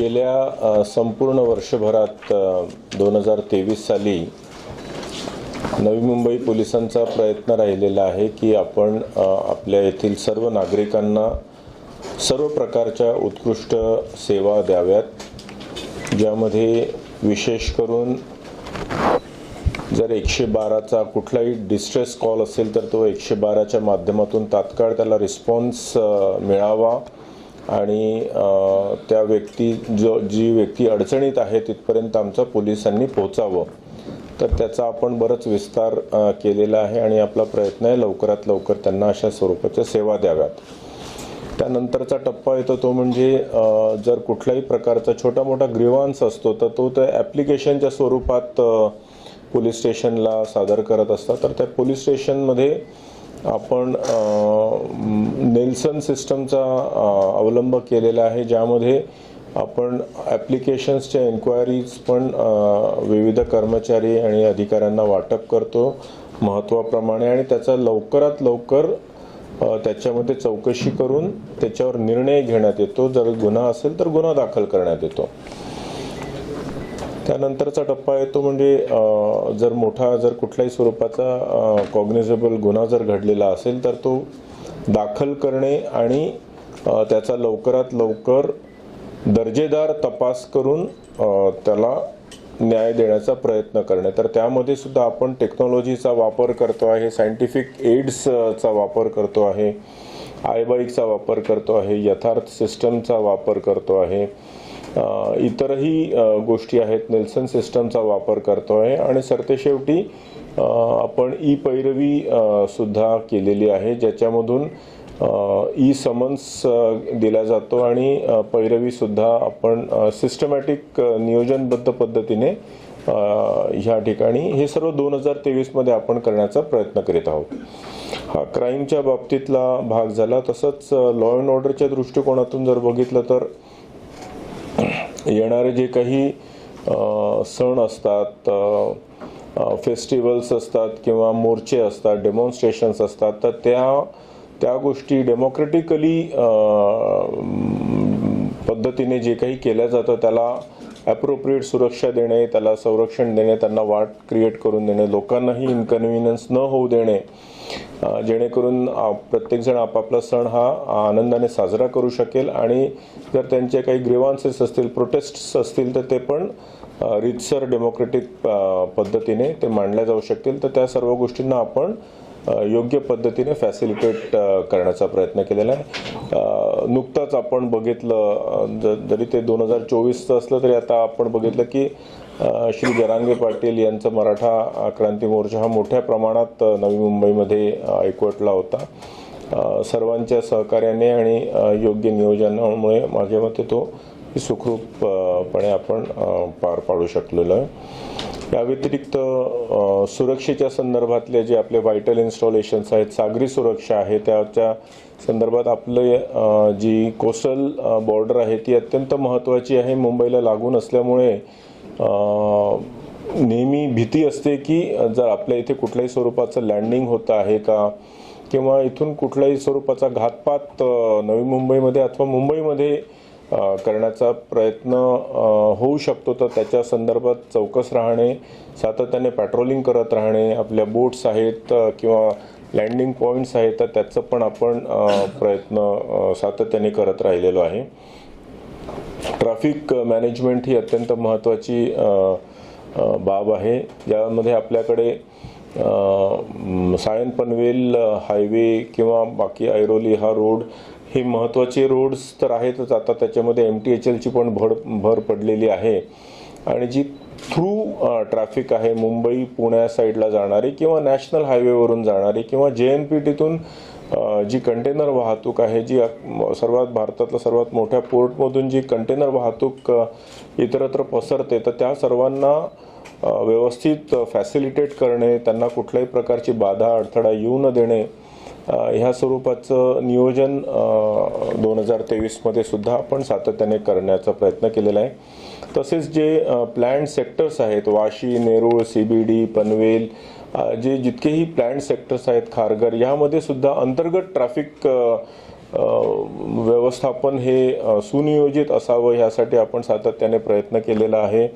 गेल्या संपूर्ण वर्षभरात 2023 साली नवी मुंबई पोलिसांचा प्रयत्न राहिलेला आहे की आपण आपल्या येथील सर्व नागरिकांना सर्व प्रकारच्या उत्कृष्ट सेवा द्याव्यात, ज्यामध्ये विशेष करून जर 112चा कुठलाही डिस्ट्रेस कॉल असेल तर तो 112च्या माध्यमातून तात्काळ त्याला रिस्पॉन्स मिळावा आणि त्या जी व्यक्ती अडचणीत आहे तिथपर्यंत आमच्या पोलिसांनी पोहोचावं. तर त्याचा आपण बरंच विस्तार केलेला आहे आणि आपला प्रयत्न आहे लवकरात लवकर त्यांना अशा स्वरूपाच्या सेवा द्याव्यात. त्यानंतरचा टप्पा येतो तो म्हणजे जर कुठल्याही प्रकारचा छोटा मोठा ग्रीवान्स असतो तर तो त्या ॲप्लिकेशनच्या स्वरूपात पोलीस स्टेशनला सादर करत असतात. तर त्या पोलीस स्टेशनमध्ये आपण नेल्सन सिस्टमचा अवलंब केलेला आहे, ज्यामध्ये आपण ॲप्लिकेशन्सच्या एन्क्वायरीज पण विविध कर्मचारी आणि अधिकाऱ्यांना वाटप करतो महत्त्वाप्रमाणे आणि त्याचा लवकरात लवकर त्याच्यामध्ये चौकशी करून त्याच्यावर निर्णय घेण्यात येतो. जर गुन्हा असेल तर गुन्हा दाखल करण्यात येतो. त्यानंतरचा टप्पा येतो म्हणजे जर कुठल्याही स्वरूपाचा कॉग्निझेबल गुन्हा जर घडलेला असेल तर तो दाखल करणे आणि त्याचा लवकरात लवकर दर्जेदार तपास करून त्याला न्याय देण्याचा प्रयत्न करणे. तर त्यामध्ये सुद्धा आपण टेक्नॉलॉजीचा वापर करतो आहे, सायंटिफिक एड्सचा वापर करतो आहे, आयबाईकचा वापर करतो आहे, यथार्थ सिस्टमचा वापर करतो आहे, इतरही गोष्टी आहेत, नेल्सन सिस्टमचा वापर करतो आहे आणि सरतेशेवटी आपण ई पैरवी सुद्धा केलेली आहे, ज्याच्यामधून ई समन्स दिला जातो आणि पैरवी सुद्धा आपण सिस्टमॅटिक नियोजनबद्ध पद्धतीने ह्या ठिकाणी हे सर्व 2023 मध्ये आपण करण्याचा प्रयत्न करीत आहोत. हा क्राईमच्या बाबतीतला भाग झाला. तसंच लॉ अँड ऑर्डरच्या दृष्टिकोनातून जर बघितलं तर येणारे जे काही सण असतात, फेस्टिवल्स असतात किंवा मोर्चे असतात, डेमॉन्स्ट्रेशन्स असतात, तर त्या गोष्टी डेमोक्रेटिकली पद्धतीने जे काही केलं जातं त्याला ॲप्रोप्रिएट सुरक्षा देणे, त्याला संरक्षण देणे, त्यांना वाट क्रिएट करून देणे, लोकांनाही इन्कन्व्हिनियन्स न होऊ देणे, जेणेकरून प्रत्येकजण आपापला सण हा आनंदाने साजरा करू शकेल आणि जर त्यांचे काही ग्रीवान्सेस असतील, प्रोटेस्ट्स असतील तर ते पण रीतसर डेमोक्रेटिक पद्धतीने ते मांडल्या जाऊ शकतील. तर त्या सर्व गोष्टींना आपण योग्य पद्धतीने फॅसिलिटेट करण्याचा प्रयत्न केलेला आहे. नुकताच आपण बघितलं, जरी ते 2024चं असलं तरी आता आपण बघितलं की श्री जरांगे पाटील यांचा मराठा क्रांती मोर्चा हा मोठ्या प्रमाणात नवी मुंबईमध्ये एकवटला होता. सर्वांच्या सहकार्याने आणि योग्य नियोजनामुळे माझ्या मते तो सुखरूपपणे आपण पार पाडू शकलेलो आहे. या व्यतिरिक्त सुरक्षेच्या संदर्भातले जे आपले व्हायटल इन्स्टॉलेशन्स आहेत, सागरी सुरक्षा आहे, त्याच्या संदर्भात आपले जी कोस्टल बॉर्डर आहे ती अत्यंत महत्त्वाची आहे. मुंबईला लागून असल्यामुळे नेहमी भीती असते की जर आपल्या इथे कुठल्याही स्वरूपाचं लँडिंग होतं आहे का किंवा इथून कुठल्याही स्वरूपाचा घातपात नवी मुंबईमध्ये अथवा मुंबईमध्ये करण्याचा प्रयत्न होऊ शकतो. तर त्याच्या संदर्भात चौकस राहणे, सातत्याने पॅट्रोलिंग करत राहणे, आपल्या बोट्स आहेत किंवा लँडिंग पॉईंट्स आहेत तर त्याचं पण आपण प्रयत्न सातत्याने करत राहिलेलो आहे. ट्रॅफिक मॅनेजमेंट ही अत्यंत महत्त्वाची बाब आहे, ज्यामध्ये आपल्याकडे सायन पनवेल हायवे किंवा बाकी ऐरोली हा रोड हे महत्त्वाचे रोड्स तर आहेतच. आता त्याच्यामध्ये MTHLची पण भर पडलेली आहे आणि जी थ्रू ट्रॅफिक आहे मुंबई पुण्या साईडला जाणारी किंवा नॅशनल हायवेवरून जाणारी किंवा JNPTतून जी कंटेनर वाहतूक आहे, जी भारतातल्या सर्वात मोठ्या पोर्टमधून जी कंटेनर वाहतूक इतरत्र पसरते, तर त्या सर्वांना व्यवस्थित फॅसिलिटेट करणे, त्यांना कुठल्याही प्रकारची बाधा अडथळा येऊ न देणे, ह्या स्वरूपाचं नियोजन 2023 मध्ये सुद्धा आपण सातत्याने करण्याचा प्रयत्न केलेला आहे. तसेच जे प्लॅन्ड सेक्टर्स आहेत, वाशी, नेरूळ, CBD, पनवेल, जितकेही प्लॅन्ड सेक्टर्स आहेत, खारघर, यामध्ये सुद्धा अंतर्गत ट्रॅफिक व्यवस्थापन हे सुनियोजित असावं यासाठी आपण सातत्याने प्रयत्न केलेला आहे.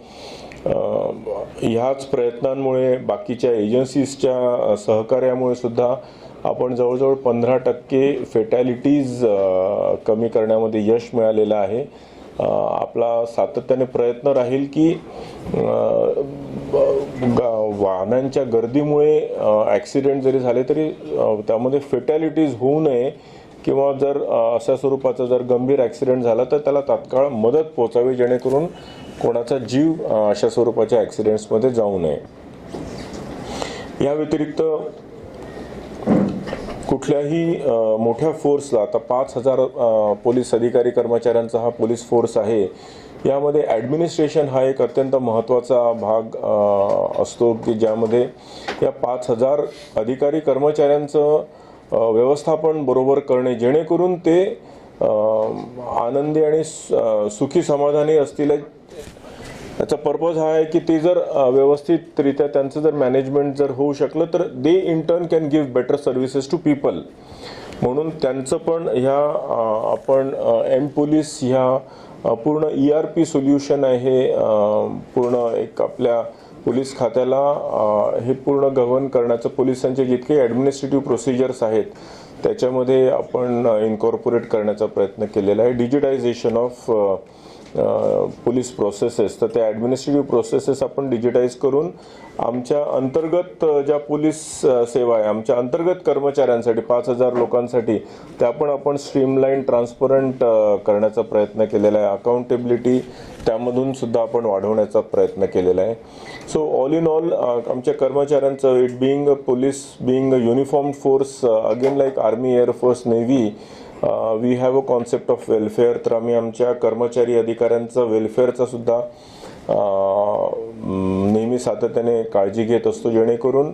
ह्याच प्रयत्नांमुळे बाकीच्या एजन्सीजच्या सहकार्यामुळे सुद्धा आपण जवळजवळ 15% फेटॅलिटीज कमी करण्यामध्ये यश मिळालेलं आहे. आपला सातत्याने प्रयत्न राहील की वाहनांच्या गर्दीमुळे ॲक्सिडेंट जरी झाले तरी त्यामध्ये फेटॅलिटीज होऊ नये किंवा जर अशा स्वरूपाचा जर गंभीर ॲक्सिडेंट झाला तर त्याला तात्काळ मदत पोहोचावी, जेणेकरून कोणाचा जीव अशा स्वरूपाच्या ॲक्सिडेंट्समध्ये जाऊ नये. या व्यतिरिक्त कुठल्याही मोठ्या फोर्सला, आता 5,000 पोलीस अधिकारी कर्मचाऱ्यांचा हा पोलीस फोर्स आहे, यामध्ये ॲडमिनिस्ट्रेशन हा एक अत्यंत महत्त्वाचा भाग असतो की ज्यामध्ये या 5,000 अधिकारी कर्मचाऱ्यांचं व्यवस्थापन बरोबर करणे, जेणेकरून ते आनंदी आणि सुखी समाधानी असतील. याचा पर्पज हा आहे की ते जर व्यवस्थितरित्या त्यांचं जर मॅनेजमेंट जर होऊ शकलं तर they in turn can give better services to people. म्हणून त्यांचं पण ह्या आपण एम पोलीस ह्या पूर्ण ERP सोल्युशन आहे, पूर्ण एक आपल्या पोलीस खात्याला हे पूर्ण गव्हर्न करण्याचं, पोलिसांचे जितके ॲडमिनिस्ट्रेटिव्ह प्रोसिजर्स आहेत त्याच्यामध्ये आपण इन्कॉर्पोरेट करण्याचा प्रयत्न केलेला आहे. डिजिटायझेशन ऑफ पोलीस प्रोसेसेस, तर त्या ॲडमिनिस्ट्रेटिव्ह प्रोसेसेस आपण डिजिटाईज करून आमच्या अंतर्गत ज्या पोलीस सेवा आहे आमच्या अंतर्गत कर्मचाऱ्यांसाठी 5,000 लोकांसाठी त्या पण आपण स्ट्रीमलाईन ट्रान्सपरंट करण्याचा प्रयत्न केलेला आहे. अकाउंटेबिलिटी त्यामधून सुद्धा आपण वाढवण्याचा प्रयत्न केलेला आहे. सो ऑल इन ऑल आमच्या कर्मचाऱ्यांचं, it being police being a uniform force again like army, air force, navy, we have a concept of welfare. तर आम्ही आमच्या कर्मचारी अधिकाऱ्यांचं वेलफेअरचा सुद्धा नेहमी सातत्याने काळजी घेत असतो, जेणेकरून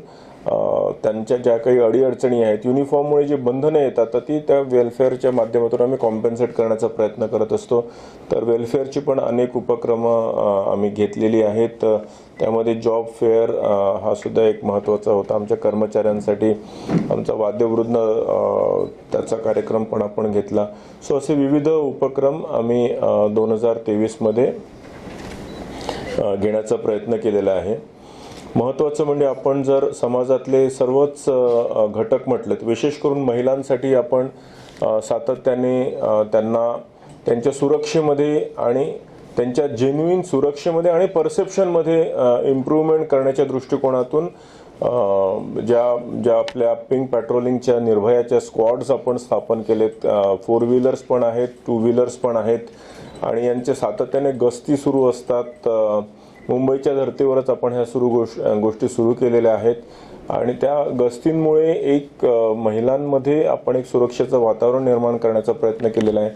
त्यांच्या ज्या काही अडीअडचणी आहेत, युनिफॉर्ममुळे जी बंधनं येतात तर ती त्या वेलफेअरच्या माध्यमातून आम्ही कॉम्पेन्सेट करण्याचा प्रयत्न करत असतो. तर वेलफेअरची पण अनेक उपक्रमं आम्ही घेतलेली आहेत. त्यामध्ये जॉब फेअर हा सुद्धा एक महत्त्वाचा होता आमच्या कर्मचाऱ्यांसाठी. आमचा वाद्यवृंद त्याचा कार्यक्रम पण आपण घेतला. सो असे विविध उपक्रम आम्ही 2023मध्ये घेण्याचा प्रयत्न केलेला आहे. महत्त्वाचं म्हणजे आपण जर समाजातले सर्वच घटक म्हटले, विशेष करून महिलांसाठी आपण सातत्याने त्यांना त्यांच्या सुरक्षेमध्ये आणि त्यांच्या जेन्युइन सुरक्षेमध्ये आणि परसेप्शनमध्ये इम्प्रूव्हमेंट करण्याच्या दृष्टिकोनातून ज्या आपल्या पिंक पॅट्रोलिंगच्या निर्भयाच्या स्क्वॉड्स आपण स्थापन केलेत, 4 व्हीलर्स पण आहेत, 2 व्हीलर्स पण आहेत आणि यांचे सातत्याने गस्ती सुरू असतात. मुंबईच्या धर्तीवरच आपण ह्या गोष्टी सुरू केलेल्या आहेत आणि त्या गस्तींमुळे एक महिलांमध्ये आपण एक सुरक्षेचं वातावरण निर्माण करण्याचा प्रयत्न केलेला आहे.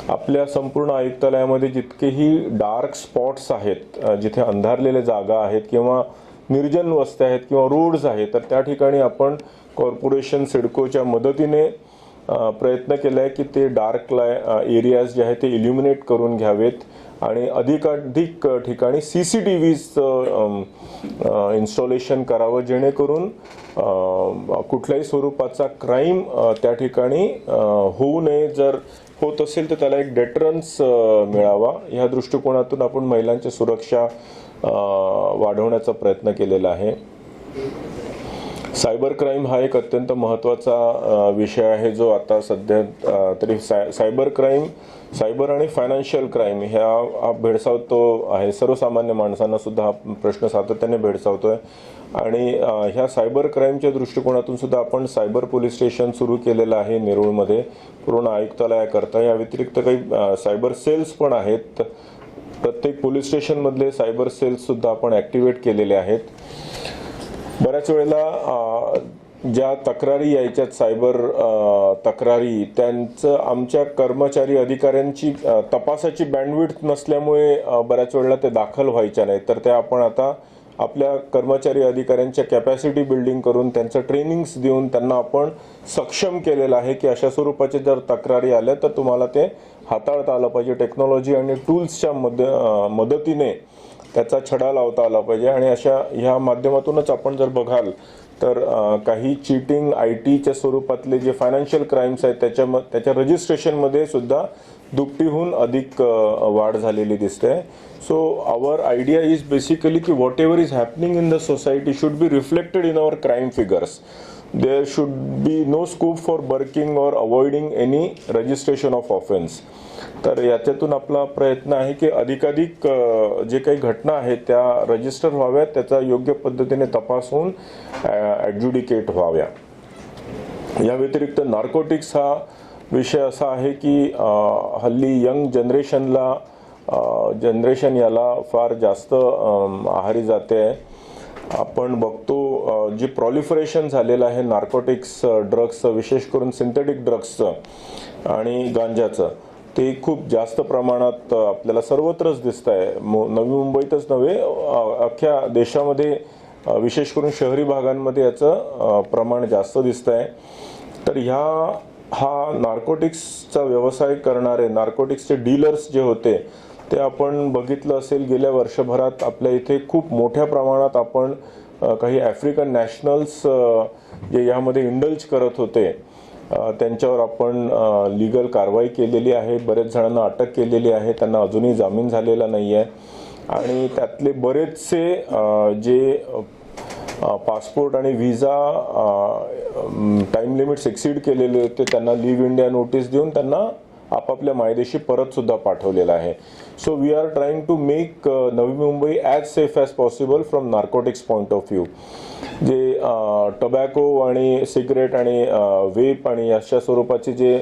आपल्या संपूर्ण आयुक्तालयामध्ये जितकेही डार्क स्पॉट्स आहेत, जिथे अंधारलेल्या जागा आहेत किंवा निर्जन वस्त्या आहेत किंवा रोड्स आहेत, तर त्या ठिकाणी आपण कॉर्पोरेशन सिडकोच्या मदतीने प्रयत्न केला आहे की ते डार्क एरियाज जे आहेत ते इल्युमिनेट करून घ्यावेत आणि अधिकाधिक ठिकाणी CCTVs इन्स्टॉलेशन करावं, जेणेकरून कुठल्याही स्वरूपाचा क्राईम त्या ठिकाणी होऊ नये. जर होत असेल तर त्याला एक डेटरन्स मिळावा, ह्या दृष्टिकोनातून आपण महिलांची सुरक्षा वाढवण्याचा प्रयत्न केलेला आहे. सायबर क्राईम हा एक अत्यंत महत्त्वाचा विषय आहे जो आता सध्या तरी सायबर आणि फायनान्शियल क्राईम ह्या भेडसावतो आहे. सर्वसामान्य माणसांना सुद्धा हा प्रश्न सातत्याने भेडसावतोय आणि ह्या सायबर क्राईमच्या दृष्टिकोनातून सुद्धा आपण सायबर पोलीस स्टेशन सुरू केलेलं आहे नेरूळमध्ये पूर्ण आयुक्तालयाकरता. या व्यतिरिक्त काही सायबर सेल्स पण आहेत. प्रत्येक पोलीस स्टेशनमधले सायबर सेल्स सुद्धा आपण ॲक्टिवेट केलेले आहेत. बऱ्याच वेळेला ज्या तक्रारी यायच्यात सायबर तक्रारी, त्यांचं आमच्या कर्मचारी अधिकाऱ्यांची तपासाची बँडविड्थ नसल्यामुळे बऱ्याच वेळेला ते दाखल व्हायच्या नाहीत. तर त्या आपण आता आपल्या कर्मचारी अधिकाऱ्यांच्या कॅपॅसिटी बिल्डिंग करून त्यांचं ट्रेनिंग्स देऊन त्यांना आपण सक्षम केलेलं आहे की अशा स्वरूपाचे जर तक्रारी आल्या तर तुम्हाला ते हाताळता आलं पाहिजे. टेक्नॉलॉजी आणि टूल्सच्या मदतीने त्याचा छडा लावता आला पाहिजे आणि ह्या माध्यमातूनच आपण जर बघाल तर काही चीटिंग IT च्या स्वरूपातले जे फायनान्शियल क्राईम्स आहेत त्याच्या रजिस्ट्रेशनमध्ये सुद्धा दुपटीहून अधिक वाढ झालेली दिसते. So our idea is basically की whatever is happening in the society should be reflected in our crime figures. There should be no scope for burking or avoiding any registration of offense. तर याच्यातून आपला प्रयत्न आहे की अधिकाधिक जे काही घटना आहेत त्या रजिस्टर व्हाव्यात, त्याचा योग्य पद्धतीने तपास होऊन ॲड्ज्युडिकेट व्हाव्या. या व्यतिरिक्त नार्कोटिक्स हा विषय असा आहे की हल्ली यंग जनरेशन याला फार जास्त आहारी जाते आहे. आपण बघतो जे प्रॉलिफरेशन झालेलं आहे नार्कोटिक्स ड्रग्सचं, विशेष करून सिंथेटिक ड्रग्सचं आणि गांजाचं, ते खूप जास्त प्रमाणात आपल्याला सर्वत्रच दिसत आहे. नवी मुंबईतच नव्हे, अख्ख्या देशामध्ये विशेष करून शहरी भागांमध्ये याचं प्रमाण जास्त दिसत आहे. तर हा नार्कोटिक्सचा व्यवसाय करणारे नार्कोटिक्सचे डीलर्स जे होते ते आपण बघितलं असेल गेल्या वर्षभरात आपल्या इथे खूप मोठ्या प्रमाणात आपण काही आफ्रिकन नॅशनल्स जे यामध्ये इंडल्ज करत होते त्यांच्यावर आपण लीगल कारवाई केलेली आहे. बरेच जणांना अटक केलेली आहे, त्यांना अजूनही जामीन झालेला नाही आहे. आणि त्यातले बरेचसे जे पासपोर्ट आणि व्हिसा टाइम लिमिट्स एक्सीड केलेले होते त्यांना लिव्ह इंडिया नोटीस देऊन त्यांना आपापल्या मायदेशी परत सुद्धा पाठवलेला आहे. So we are trying to make Navi Mumbai as safe as possible from narcotics point of view. जे टबॅको आणि सिगरेट आणि वेप आणि अशा स्वरूपाचे जे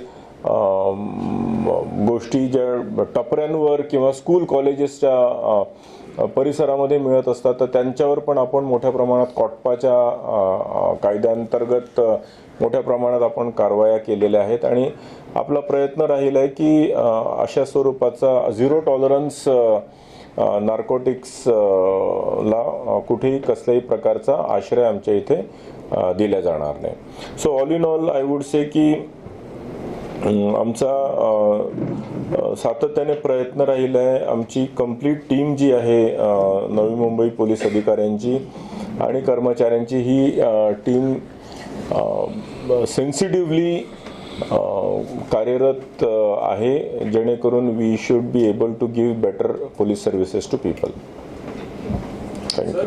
गोष्टी ज्या टपऱ्यांवर किंवा स्कूल कॉलेजेसच्या परिसरामध्ये मिळत असतात, तर त्यांच्यावर पण आपण मोठ्या प्रमाणात कॉटपाच्या कायद्याअंतर्गत मोठ्या प्रमाणात आपण कारवाया केलेल्या आहेत. आणि आपला प्रयत्न राहील आहे की अशा स्वरूपाचा झिरो टॉलरन्स नार्कोटिक्सला कुठेही कसल्याही प्रकारचा आश्रय आमच्या इथे दिला जाणार नाही. So all in all I would say की आमचा सातत्याने प्रयत्न राहिला आहे. आमची कंप्लीट टीम जी आहे नवी मुंबई पोलीस अधिकाऱ्यांची आणि कर्मचाऱ्यांची, ही टीम सेन्सिटिव्हली कार्यरत आहे, जेणेकरून we should be able to give better police services to people. Thank you.